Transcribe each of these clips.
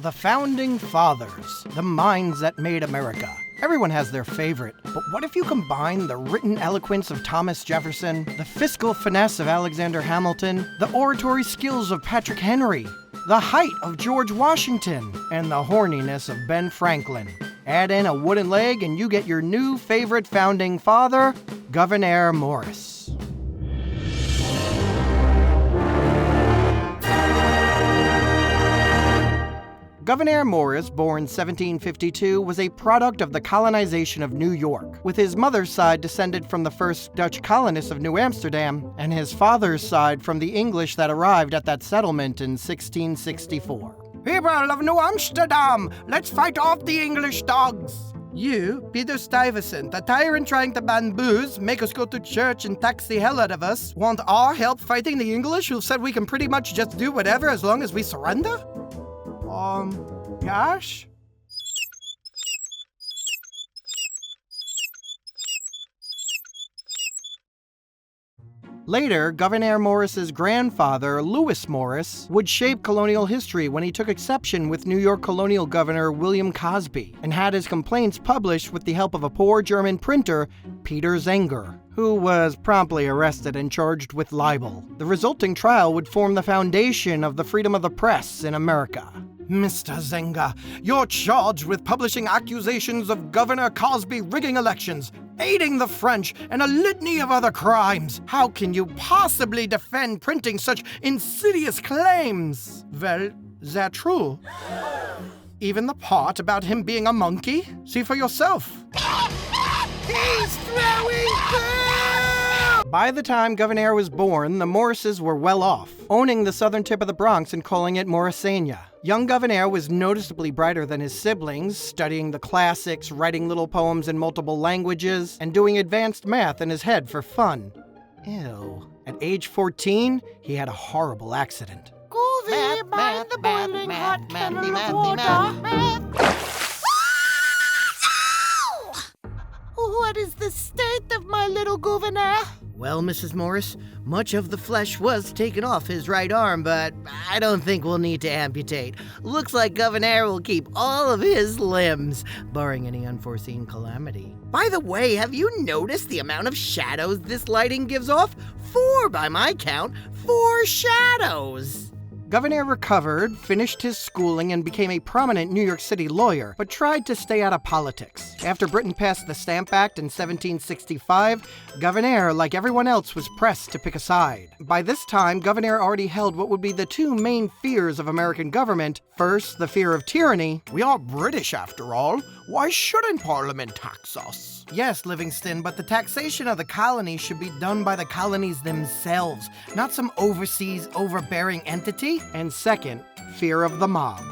The Founding Fathers, the minds that made America. Everyone has their favorite, but what if you combine the written eloquence of Thomas Jefferson, the fiscal finesse of Alexander Hamilton, the oratory skills of Patrick Henry, the height of George Washington, and the horniness of Ben Franklin? Add in a wooden leg and you get your new favorite founding father, Gouverneur Morris. Gouverneur Morris, born 1752, was a product of the colonization of New York, with his mother's side descended from the first Dutch colonists of New Amsterdam, and his father's side from the English that arrived at that settlement in 1664. People of New Amsterdam, let's fight off the English dogs! You, Peter Stuyvesant, the tyrant trying to ban booze, make us go to church and tax the hell out of us, want our help fighting the English who said we can pretty much just do whatever as long as we surrender? Gosh? Later, Gouverneur Morris's grandfather, Lewis Morris, would shape colonial history when he took exception with New York Colonial Governor William Cosby and had his complaints published with the help of a poor German printer, Peter Zenger, who was promptly arrested and charged with libel. The resulting trial would form the foundation of the freedom of the press in America. Mr. Zenger, you're charged with publishing accusations of Governor Cosby rigging elections, aiding the French, and a litany of other crimes. How can you possibly defend printing such insidious claims? Well, they're true. Even the part about him being a monkey? See for yourself. He's throwing food! By the time Gouverneur was born, the Morrises were well off, owning the southern tip of the Bronx and calling it Morrisania. Young Gouverneur was noticeably brighter than his siblings, studying the classics, writing little poems in multiple languages, and doing advanced math in his head for fun. Ew. At age 14, he had a horrible accident. Goovy, mind the boiling hot kettle of water. What is the state of my little Gouverneur? Well, Mrs. Morris, much of the flesh was taken off his right arm, but I don't think we'll need to amputate. Looks like Gouverneur will keep all of his limbs, barring any unforeseen calamity. By the way, have you noticed the amount of shadows this lighting gives off? 4 by my count, 4 shadows! Gouverneur recovered, finished his schooling, and became a prominent New York City lawyer, but tried to stay out of politics. After Britain passed the Stamp Act in 1765, Gouverneur, like everyone else, was pressed to pick a side. By this time, Gouverneur already held what would be the 2 main fears of American government. First, the fear of tyranny. We are British, after all. Why shouldn't Parliament tax us? Yes, Livingston, but the taxation of the colonies should be done by the colonies themselves, not some overseas, overbearing entity. And second, fear of the mob.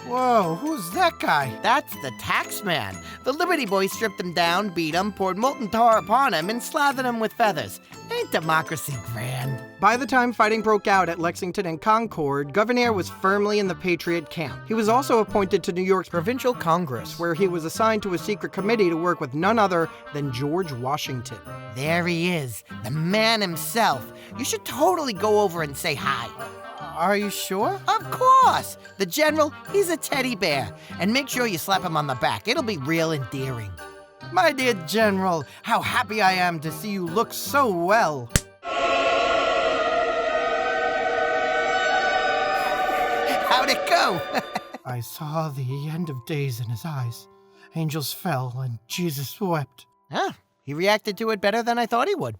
Whoa, who's that guy? That's the tax man. The Liberty Boys stripped him down, beat him, poured molten tar upon him, and slathered him with feathers. Ain't democracy grand? By the time fighting broke out at Lexington and Concord, Gouverneur was firmly in the Patriot camp. He was also appointed to New York's Provincial Congress, where he was assigned to a secret committee to work with none other than George Washington. There he is, the man himself. You should totally go over and say hi. Are you sure? Of course! The general, he's a teddy bear. And make sure you slap him on the back. It'll be real endearing. My dear General, how happy I am to see you look so well. How'd it go? I saw the end of days in his eyes. Angels fell and Jesus wept. Huh, he reacted to it better than I thought he would.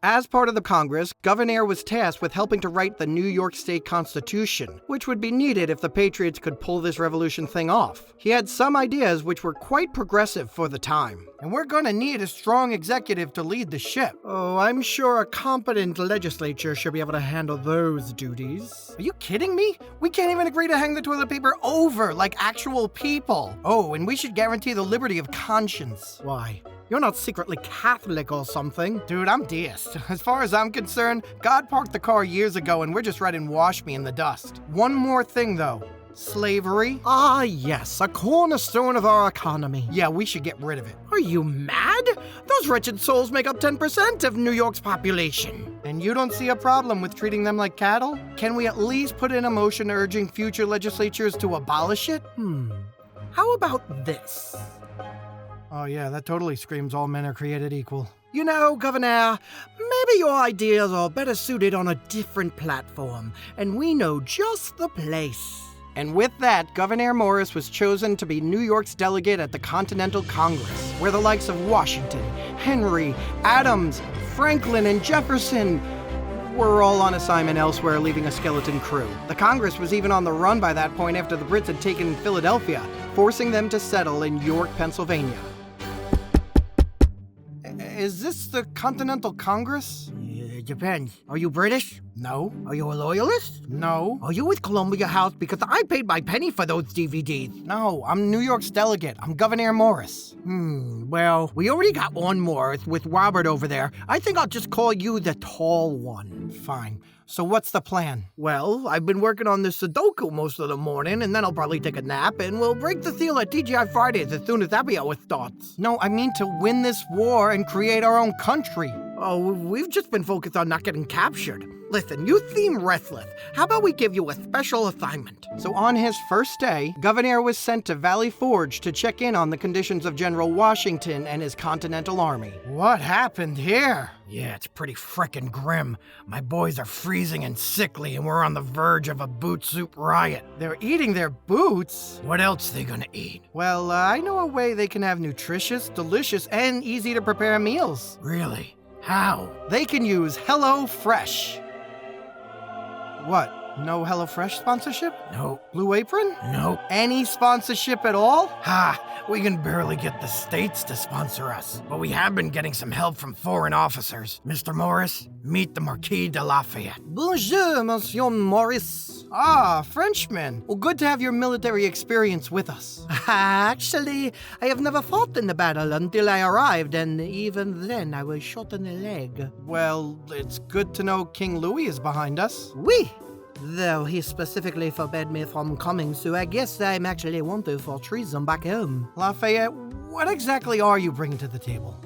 As part of the Congress, Gouverneur was tasked with helping to write the New York State Constitution, which would be needed if the Patriots could pull this revolution thing off. He had some ideas which were quite progressive for the time. And we're gonna need a strong executive to lead the ship. Oh, I'm sure a competent legislature should be able to handle those duties. Are you kidding me? We can't even agree to hang the toilet paper over like actual people. Oh, and we should guarantee the liberty of conscience. Why? You're not secretly Catholic or something. Dude, I'm deist. As far as I'm concerned, God parked the car years ago and we're just riding Wash Me in the dust. One more thing though. Slavery? Ah, yes, a cornerstone of our economy. Yeah, we should get rid of it. Are you mad? Those wretched souls make up 10% of New York's population. And you don't see a problem with treating them like cattle? Can we at least put in a motion urging future legislatures to abolish it? How about this? Oh yeah, that totally screams all men are created equal. You know, Governor, maybe your ideas are better suited on a different platform, and we know just the place. And with that, Gouverneur Morris was chosen to be New York's delegate at the Continental Congress, where the likes of Washington, Henry, Adams, Franklin, and Jefferson were all on assignment elsewhere, leaving a skeleton crew. The Congress was even on the run by that point after the Brits had taken Philadelphia, forcing them to settle in York, Pennsylvania. Is this the Continental Congress? It depends. Are you British? No. Are you a loyalist? No. Are you with Columbia House? Because I paid my penny for those DVDs. No, I'm New York's delegate. I'm Gouverneur Morris. Well, we already got one Morris with Robert over there. I think I'll just call you the tall one. Fine. So what's the plan? Well, I've been working on this Sudoku most of the morning, and then I'll probably take a nap, and we'll break the seal at TGI Fridays as soon as happy hour starts. No, I mean to win this war and create our own country. Oh, we've just been focused on not getting captured. Listen, you seem restless. How about we give you a special assignment? So on his first day, Gouverneur was sent to Valley Forge to check in on the conditions of General Washington and his Continental Army. What happened here? Yeah, it's pretty frickin' grim. My boys are freezing and sickly, and we're on the verge of a boot soup riot. They're eating their boots? What else they gonna eat? Well, I know a way they can have nutritious, delicious, and easy-to-prepare meals. Really? How? They can use HelloFresh. What? No HelloFresh sponsorship? No. Blue Apron? No. Any sponsorship at all? Ha! We can barely get the states to sponsor us. But we have been getting some help from foreign officers. Mr. Morris, meet the Marquis de Lafayette. Bonjour, Monsieur Morris. Ah, Frenchman. Well, good to have your military experience with us. Actually, I have never fought in the battle until I arrived, and even then I was shot in the leg. Well, it's good to know King Louis is behind us. Oui. Though he specifically forbade me from coming, so I guess I'm actually wanted for treason back home. Lafayette, what exactly are you bringing to the table?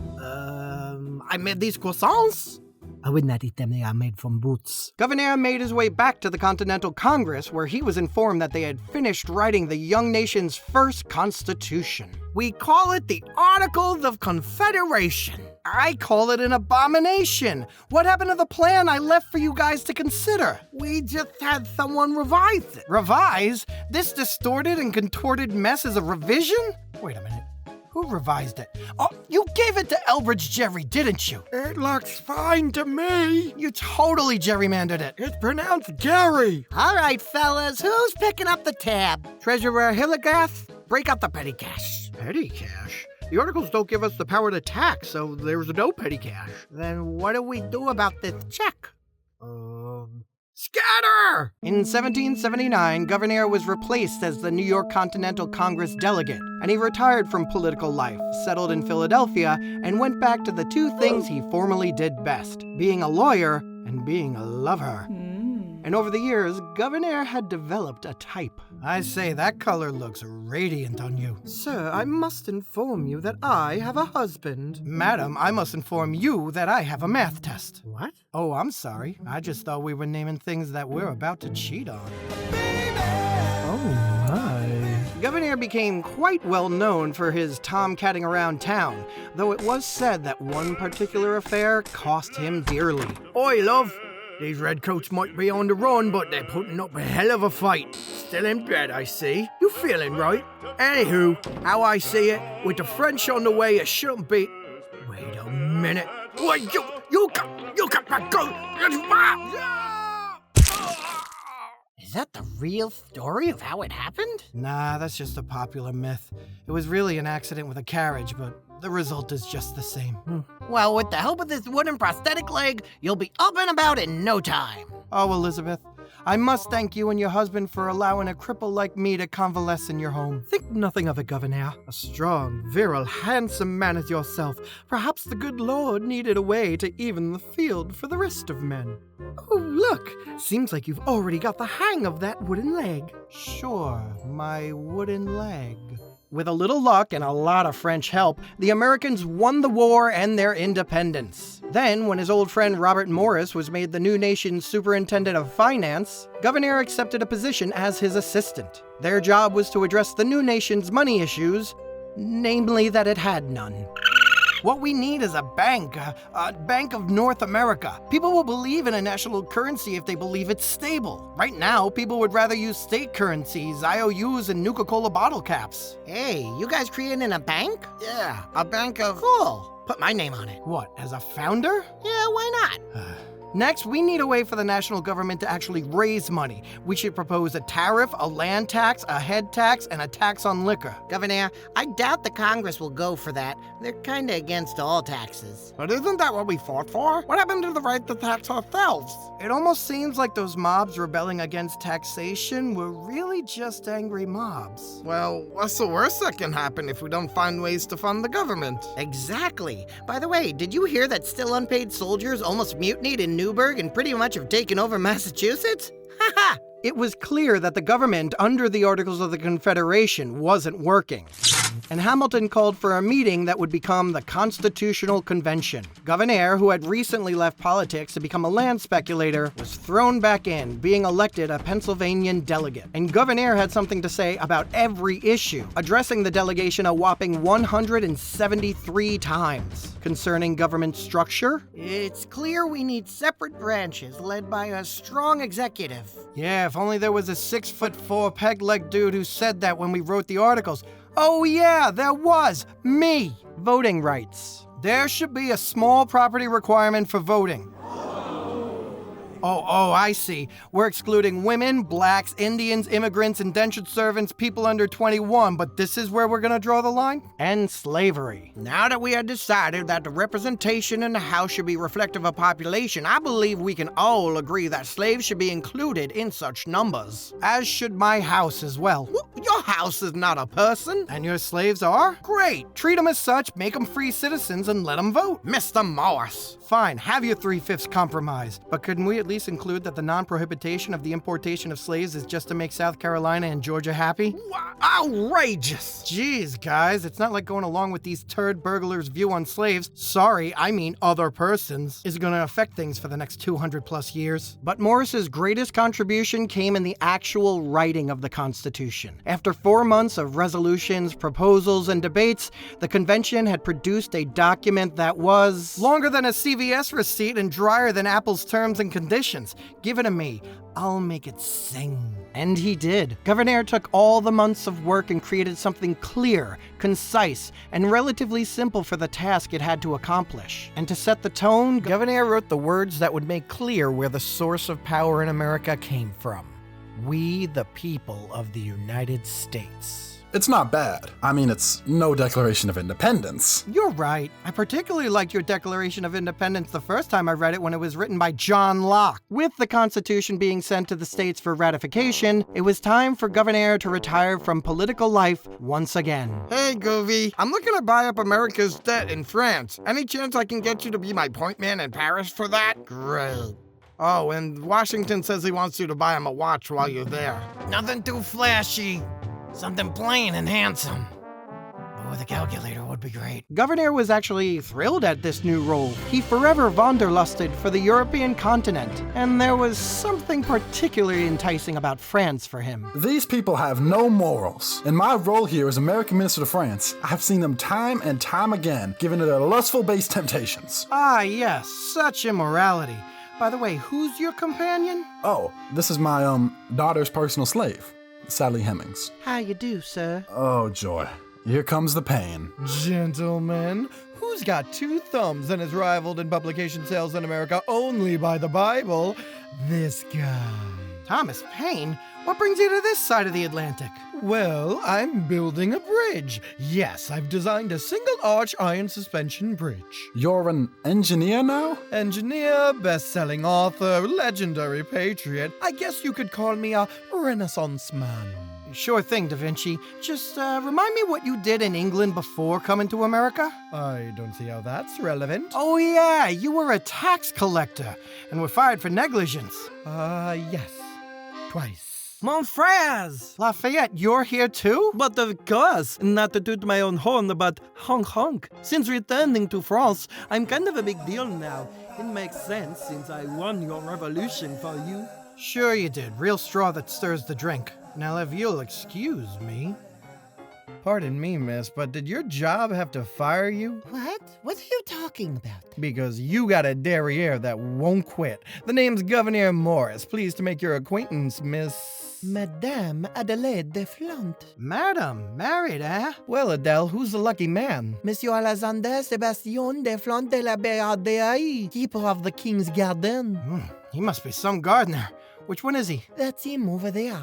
I made these croissants. I would not eat them, they are made from boots. Gouverneur made his way back to the Continental Congress, where he was informed that they had finished writing the young nation's first constitution. We call it the Articles of Confederation. I call it an abomination. What happened to the plan I left for you guys to consider? We just had someone revise it. Revise? This distorted and contorted mess is a revision? Wait a minute. Who revised it? Oh, you gave it to Elbridge Gerry, didn't you? It looks fine to me. You totally gerrymandered it. It's pronounced Gary. All right, fellas, who's picking up the tab? Treasurer Hillegath, break out the petty cash. Petty cash? The articles don't give us the power to tax, so there's no petty cash. Then what do we do about this check? Scatter! In 1779, Gouverneur was replaced as the New York Continental Congress delegate, and he retired from political life, settled in Philadelphia, and went back to the two things he formerly did best, being a lawyer and being a lover. And over the years, Gouverneur had developed a type. I say, that color looks radiant on you. Sir, I must inform you that I have a husband. Madam, I must inform you that I have a math test. What? Oh, I'm sorry. I just thought we were naming things that we're about to cheat on. Baby! Oh, my. Gouverneur became quite well known for his tomcatting around town, though it was said that one particular affair cost him dearly. Oi, love. These redcoats might be on the run, but they're putting up a hell of a fight. Still in bed, I see. You feeling right? Anywho, how I see it, with the French on the way, it shouldn't be... Wait a minute. Wait, you can go... Is that the real story of how it happened? Nah, that's just a popular myth. It was really an accident with a carriage, but the result is just the same. Well, with the help of this wooden prosthetic leg, you'll be up and about in no time. Oh, Elizabeth, I must thank you and your husband for allowing a cripple like me to convalesce in your home. Think nothing of it, Gouverneur. A strong, virile, handsome man as yourself. Perhaps the good Lord needed a way to even the field for the rest of men. Oh, look! Seems like you've already got the hang of that wooden leg. Sure, my wooden leg. With a little luck and a lot of French help, the Americans won the war and their independence. Then, when his old friend Robert Morris was made the new nation's superintendent of finance, Gouverneur accepted a position as his assistant. Their job was to address the new nation's money issues, namely that it had none. What we need is a bank of North America. People will believe in a national currency if they believe it's stable. Right now, people would rather use state currencies, IOUs, and Nuka-Cola bottle caps. Hey, you guys creating a bank? Yeah, a bank of... Cool. Put my name on it. What, as a founder? Yeah, why not? Next, we need a way for the national government to actually raise money. We should propose a tariff, a land tax, a head tax, and a tax on liquor. Governor, I doubt the Congress will go for that. They're kinda against all taxes. But isn't that what we fought for? What happened to the right to tax ourselves? It almost seems like those mobs rebelling against taxation were really just angry mobs. Well, what's the worst that can happen if we don't find ways to fund the government? Exactly. By the way, did you hear that still unpaid soldiers almost mutinied in Newburgh and pretty much have taken over Massachusetts? Ha ha! It was clear that the government, under the Articles of the Confederation, wasn't working. And Hamilton called for a meeting that would become the Constitutional Convention. Gouverneur, who had recently left politics to become a land speculator, was thrown back in, being elected a Pennsylvanian delegate. And Gouverneur had something to say about every issue, addressing the delegation a whopping 173 times. Concerning government structure, It's clear we need separate branches led by a strong executive. yeah, if only there was a 6'4" peg-leg dude who said that when we wrote the articles. Oh yeah, there was! Me! Voting rights. There should be a small property requirement for voting. Oh, I see. We're excluding women, blacks, Indians, immigrants, indentured servants, people under 21, but this is where we're gonna draw the line? And slavery. Now that we have decided that the representation in the House should be reflective of population, I believe we can all agree that slaves should be included in such numbers. As should my house as well. Your house is not a person. And your slaves are? Great. Treat them as such, make them free citizens, and let them vote. Mr. Morris. Fine, have your 3/5 compromise. But couldn't we at least include that the non-prohibition of the importation of slaves is just to make South Carolina and Georgia happy? Outrageous. Jeez, guys, it's not like going along with these turd burglars' view on slaves. Sorry, I mean other persons. Is going to affect things for the next 200 plus years. But Morris's greatest contribution came in the actual writing of the Constitution. After 4 months of resolutions, proposals, and debates, the convention had produced a document that was longer than a CVS receipt and drier than Apple's terms and conditions. Give it to me. I'll make it sing. And he did. Gouverneur took all the months of work and created something clear, concise, and relatively simple for the task it had to accomplish. And to set the tone, Gouverneur wrote the words that would make clear where the source of power in America came from. We, the people of the United States. It's not bad. I mean, it's no Declaration of Independence. You're right. I particularly liked your Declaration of Independence the first time I read it when it was written by John Locke. With the Constitution being sent to the states for ratification, it was time for Gouverneur to retire from political life once again. Hey, Goovy. I'm looking to buy up America's debt in France. Any chance I can get you to be my point man in Paris for that? Great. Oh, and Washington says he wants you to buy him a watch while you're there. Nothing too flashy. Something plain and handsome. But with a calculator would be great. Gouverneur was actually thrilled at this new role. He forever wanderlusted for the European continent, and there was something particularly enticing about France for him. These people have no morals. In my role here as American Minister to France, I have seen them time and time again given to their lustful-based temptations. Ah, yes, such immorality. By the way, who's your companion? Oh, this is my, daughter's personal slave, Sally Hemings. How you do, sir? Oh, joy. Here comes the pain. Gentlemen, who's got 2 thumbs and is rivaled in publication sales in America only by the Bible? This guy. Thomas Paine? What brings you to this side of the Atlantic? Well, I'm building a bridge. Yes, I've designed a single-arch iron suspension bridge. You're an engineer now? Engineer, best-selling author, legendary patriot. I guess you could call me a Renaissance man. Sure thing, Da Vinci. Just remind me what you did in England before coming to America? I don't see how that's relevant. Oh yeah, you were a tax collector and were fired for negligence. Yes. Twice. Mon frères! Lafayette, you're here too? But of course, not to toot my own horn, but honk honk. Since returning to France, I'm kind of a big deal now. It makes sense since I won your revolution for you. Sure you did. Real straw that stirs the drink. Now if you'll excuse me. Pardon me, miss, but did your job have to fire you? What? What are you talking about? Because you got a derriere that won't quit. The name's Gouverneur Morris. Pleased to make your acquaintance, Miss... Madame Adelaide de Flaunt. Madam, married, eh? Well, Adele, who's the lucky man? Monsieur Alexander Sébastien de Flaunt de la Béardaie, keeper of the King's Garden. He must be some gardener. Which one is he? That's him over there.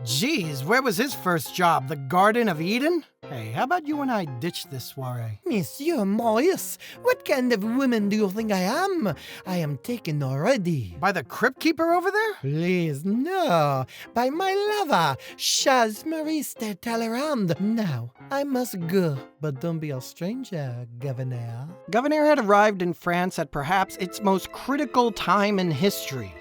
Geez, where was his first job? The Garden of Eden? Hey, how about you and I ditch this soiree? Monsieur Morris, what kind of woman do you think I am? I am taken already. By the crypt keeper over there? Please, no. By my lover, Chaz Maurice de Talleyrand. Now, I must go, but don't be a stranger, Governor. Gouverneur had arrived in France at perhaps its most critical time in history,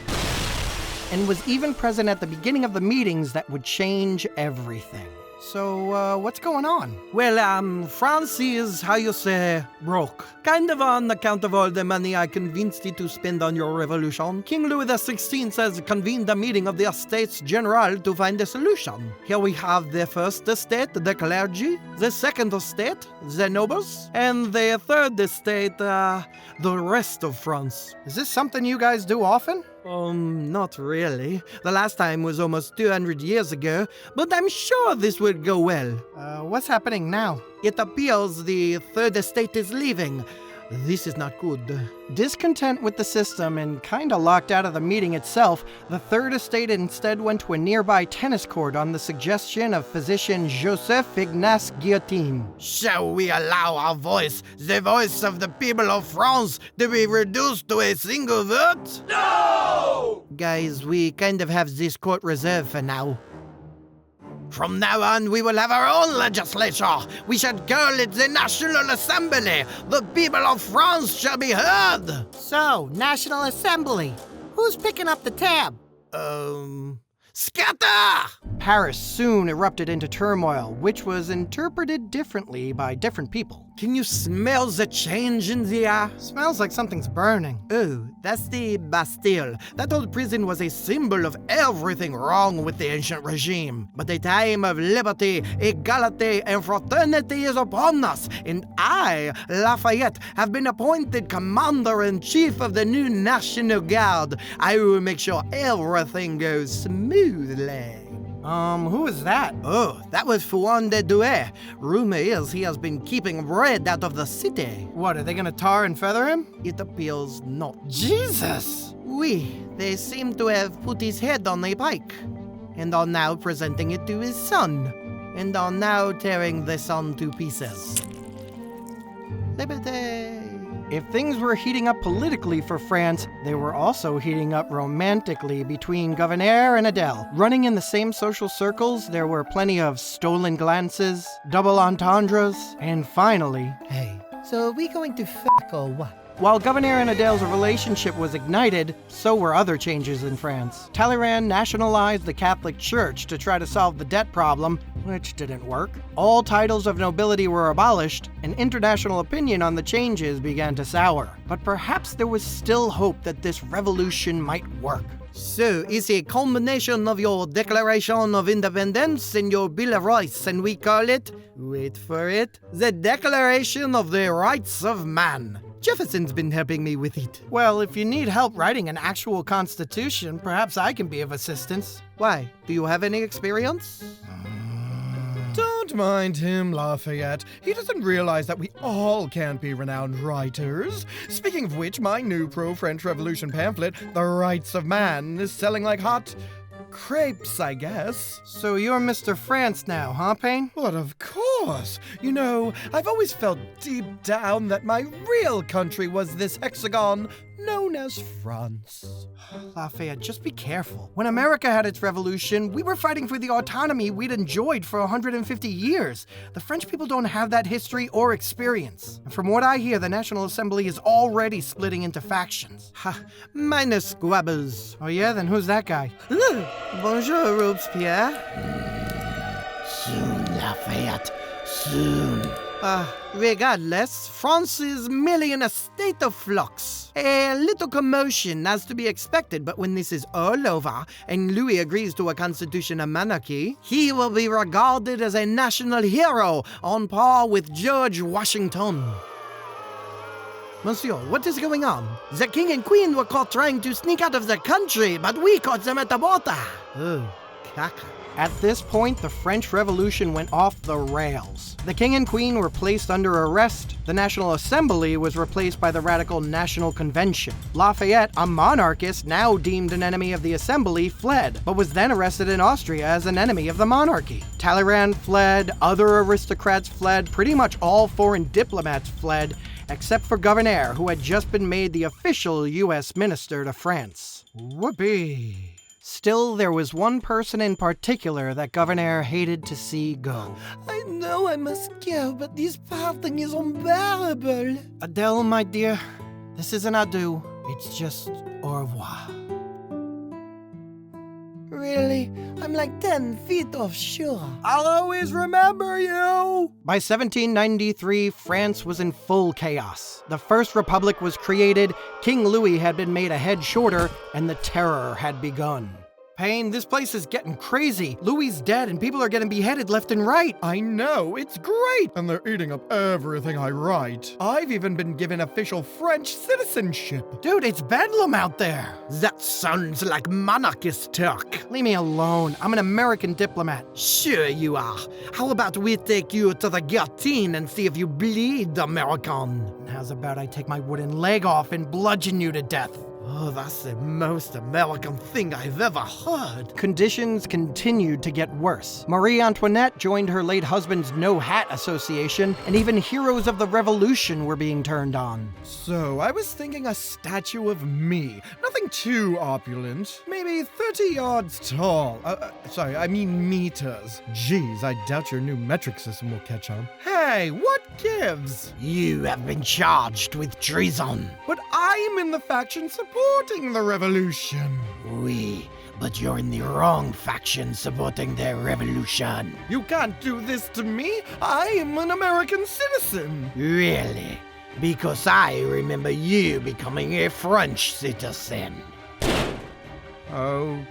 and was even present at the beginning of the meetings that would change everything. So, what's going on? Well, France is, how you say, broke. Kind of on account of all the money I convinced you to spend on your revolution. King Louis XVI has convened a meeting of the Estates General to find a solution. Here we have the first estate, the clergy, the second estate, the nobles, and the third estate, the rest of France. Is this something you guys do often? Not really. The last time was almost 200 years ago, but I'm sure this will go well. What's happening now? It appears the third estate is leaving. This is not good. Discontent with the system and kinda locked out of the meeting itself, the third estate instead went to a nearby tennis court on the suggestion of physician Joseph Ignace Guillotine. Shall we allow our voice, the voice of the people of France, to be reduced to a single vote? Guys, we kind of have this court reserved for now. From now on, we will have our own legislature. We should call it the National Assembly. The people of France shall be heard. So, National Assembly. Who's picking up the tab? Scatter! Paris soon erupted into turmoil, which was interpreted differently by different people. Can you smell the change in the air? Smells like something's burning. Oh, that's the Bastille. That old prison was a symbol of everything wrong with the ancient regime. But the time of liberty, equality, and fraternity is upon us, and I, Lafayette, have been appointed Commander-in-Chief of the new National Guard. I will make sure everything goes smoothly. Who is that? Oh, that was Fouan de Douai. Rumor is he has been keeping bread out of the city. What, are they gonna tar and feather him? It appears not. Jesus! Oui, they seem to have put his head on a pike, and are now presenting it to his son, and are now tearing the son to pieces. Liberté! If things were heating up politically for France, they were also heating up romantically between Gouverneur and Adele. Running in the same social circles, there were plenty of stolen glances, double entendres, and finally... Hey, so are we going to fuck or what? While Gouverneur and Adele's relationship was ignited, so were other changes in France. Talleyrand nationalized the Catholic Church to try to solve the debt problem, which didn't work. All titles of nobility were abolished, and international opinion on the changes began to sour. But perhaps there was still hope that this revolution might work. So, it's a culmination of your Declaration of Independence and your Bill of Rights, and we call it, wait for it, the Declaration of the Rights of Man. Jefferson's been helping me with it. Well, if you need help writing an actual constitution, perhaps I can be of assistance. Why? Do you have any experience? Don't mind him, Lafayette. He doesn't realize that we all can't be renowned writers. Speaking of which, my new pro-French Revolution pamphlet, The Rights of Man, is selling like hot crepes, I guess. So you're Mr. France now, huh, Payne? But of course. You know, I've always felt deep down that my real country was this hexagon, known as France. Lafayette, just be careful. When America had its revolution, we were fighting for the autonomy we'd enjoyed for 150 years. The French people don't have that history or experience. And from what I hear, the National Assembly is already splitting into factions. Ha, minus squabbles. Oh yeah, then who's that guy? Bonjour, Robespierre. Soon, Lafayette, soon. Regardless, France is merely in a state of flux. A little commotion as to be expected, but when this is all over and Louis agrees to a constitutional monarchy, he will be regarded as a national hero on par with George Washington. Monsieur, what is going on? The king and queen were caught trying to sneak out of the country, but we caught them at the border. Oh, caca. At this point, the French Revolution went off the rails. The king and queen were placed under arrest. The National Assembly was replaced by the radical National Convention. Lafayette, a monarchist now deemed an enemy of the Assembly, fled, but was then arrested in Austria as an enemy of the monarchy. Talleyrand fled, other aristocrats fled, pretty much all foreign diplomats fled, except for Gouverneur, who had just been made the official U.S. minister to France. Whoopee. Still, there was one person in particular that Gouverneur hated to see go. I know I must go, but this parting is unbearable. Adele, my dear, this isn't adieu. It's just au revoir. Really? I'm like 10 feet offshore. I'll always remember you! By 1793, France was in full chaos. The First Republic was created, King Louis had been made a head shorter, and the terror had begun. Payne, this place is getting crazy. Louis's dead and people are getting beheaded left and right. I know, it's great! And they're eating up everything I write. I've even been given official French citizenship. Dude, it's bedlam out there. That sounds like monarchist talk. Leave me alone. I'm an American diplomat. Sure you are. How about we take you to the guillotine and see if you bleed, American? How's about I take my wooden leg off and bludgeon you to death? Oh, that's the most American thing I've ever heard. Conditions continued to get worse. Marie Antoinette joined her late husband's No Hat Association, and even heroes of the Revolution were being turned on. So, I was thinking a statue of me. Nothing too opulent. Maybe 30 yards tall. I mean meters. Geez, I doubt your new metric system will catch on. Hey, what gives? You have been charged with treason. But I am in the faction supporting the revolution. Oui, but you're in the wrong faction supporting the revolution. You can't do this to me. I am an American citizen. Really? Because I remember you becoming a French citizen. Oh,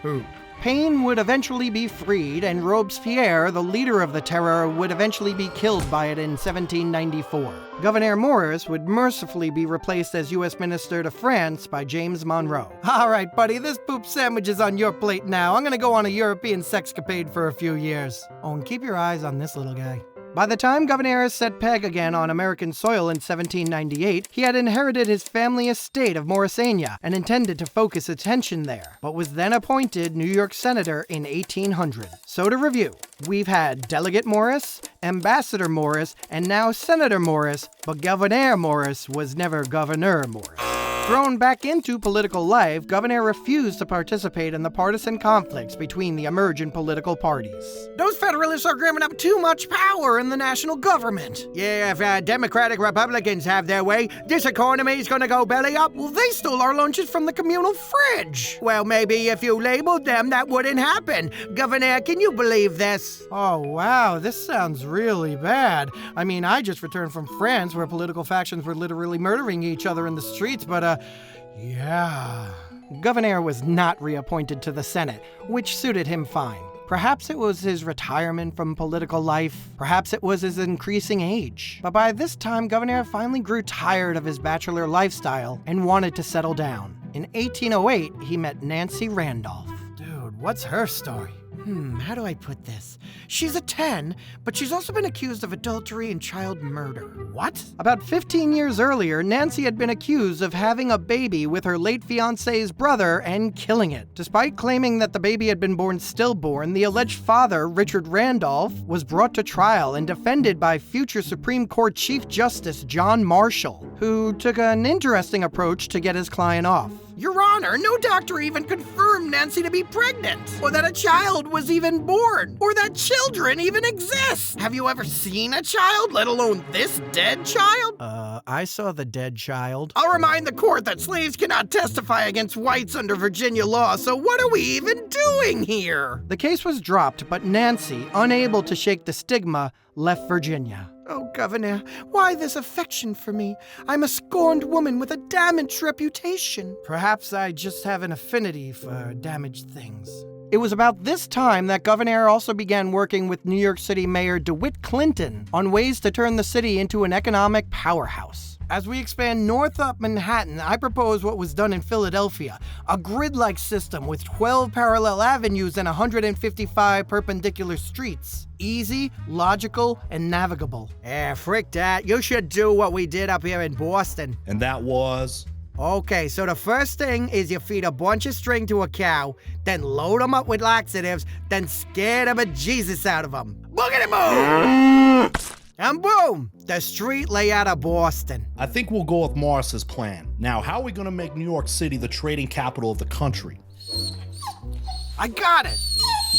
poop. Payne would eventually be freed, and Robespierre, the leader of the terror, would eventually be killed by it in 1794. Gouverneur Morris would mercifully be replaced as U.S. Minister to France by James Monroe. All right, buddy, this poop sandwich is on your plate now. I'm gonna go on a European sexcapade for a few years. Oh, and keep your eyes on this little guy. By the time Gouverneur set peg again on American soil in 1798, he had inherited his family estate of Morrisania and intended to focus attention there, but was then appointed New York Senator in 1800. So to review, we've had Delegate Morris, Ambassador Morris, and now Senator Morris, but Gouverneur Morris was never Gouverneur Morris. Thrown back into political life, Gouverneur refused to participate in the partisan conflicts between the emergent political parties. Those Federalists are grabbing up too much power in the national government. Yeah, if Democratic Republicans have their way, this economy's gonna go belly up. Well, they stole our lunches from the communal fridge. Well, maybe if you labeled them, that wouldn't happen. Governor, can you believe this? Oh, wow, this sounds really bad. I mean, I just returned from France where political factions were literally murdering each other in the streets, but yeah. Gouverneur was not reappointed to the Senate, which suited him fine. Perhaps it was his retirement from political life. Perhaps it was his increasing age. But by this time, Gouverneur finally grew tired of his bachelor lifestyle and wanted to settle down. In 1808, he met Nancy Randolph. Dude, what's her story? How do I put this? She's a 10, but she's also been accused of adultery and child murder. What? About 15 years earlier, Nancy had been accused of having a baby with her late fiancé's brother and killing it. Despite claiming that the baby had been born stillborn, the alleged father, Richard Randolph, was brought to trial and defended by future Supreme Court Chief Justice John Marshall, who took an interesting approach to get his client off. Your Honor, no doctor even confirmed Nancy to be pregnant, or that a child was even born, or that children even exist. Have you ever seen a child, let alone this dead child? I saw the dead child. I'll remind the court that slaves cannot testify against whites under Virginia law, so what are we even doing here? The case was dropped, but Nancy, unable to shake the stigma, left Virginia. Oh, Governor, why this affection for me? I'm a scorned woman with a damaged reputation. Perhaps I just have an affinity for damaged things. It was about this time that Gouverneur also began working with New York City Mayor DeWitt Clinton on ways to turn the city into an economic powerhouse. As we expand north up Manhattan, I propose what was done in Philadelphia, a grid-like system with 12 parallel avenues and 155 perpendicular streets. Easy, logical, and navigable. Frick that. You should do what we did up here in Boston. And that was? Okay, so the first thing is you feed a bunch of string to a cow, then load them up with laxatives, then scare the bejesus out of them. Boogity move! And boom, the street layout of Boston. I think we'll go with Morris's plan. Now, how are we going to make New York City the trading capital of the country? I got it.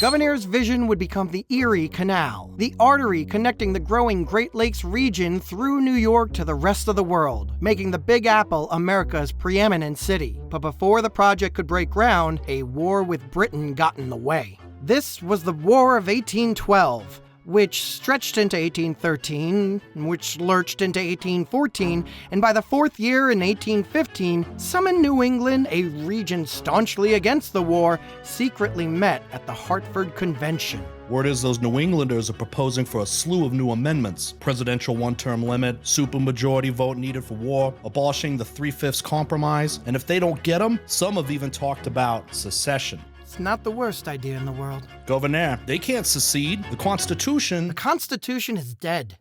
Gouverneur's vision would become the Erie Canal, the artery connecting the growing Great Lakes region through New York to the rest of the world, making the Big Apple America's preeminent city. But before the project could break ground, a war with Britain got in the way. This was the War of 1812. Which stretched into 1813, which lurched into 1814, and by the fourth year in 1815, some in New England, a region staunchly against the war, secretly met at the Hartford Convention. Word is those New Englanders are proposing for a slew of new amendments: presidential one-term limit, supermajority vote needed for war, abolishing the 3/5 compromise, and if they don't get them, some have even talked about secession. It's not the worst idea in the world. Governor, they can't secede. The Constitution... The Constitution is dead.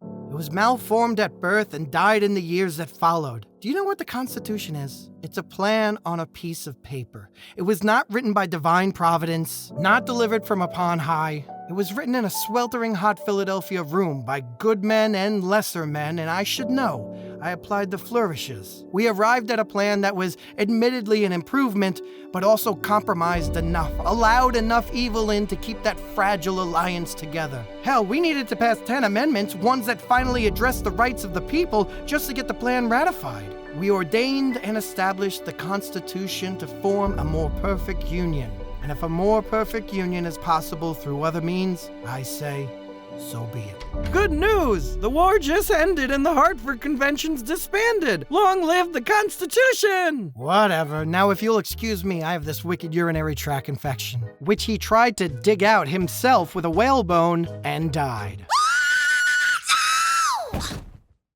It was malformed at birth and died in the years that followed. Do you know what the Constitution is? It's a plan on a piece of paper. It was not written by divine providence, not delivered from upon high. It was written in a sweltering hot Philadelphia room by good men and lesser men, and I should know. I applied the flourishes. We arrived at a plan that was admittedly an improvement, but also compromised enough, allowed enough evil in to keep that fragile alliance together. Hell, we needed to pass 10 amendments, ones that finally addressed the rights of the people, just to get the plan ratified. We ordained and established the Constitution to form a more perfect union. And if a more perfect union is possible through other means, I say, so be it. Good news! The war just ended and the Hartford Convention's disbanded. Long live the Constitution! Whatever. Now, if you'll excuse me, I have this wicked urinary tract infection, which he tried to dig out himself with a whalebone and died.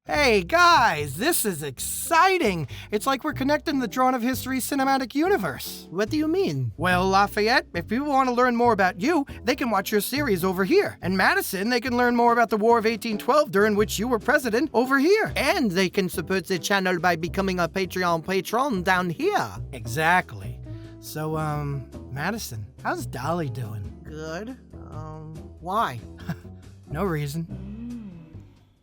Hey guys, this is exciting! It's like we're connecting the Drawn of History cinematic universe. What do you mean? Well, Lafayette, if people want to learn more about you, they can watch your series over here. And Madison, they can learn more about the War of 1812 during which you were president over here. And they can support the channel by becoming a Patreon patron down here. Exactly. So, Madison, how's Dolly doing? Good. Why? No reason.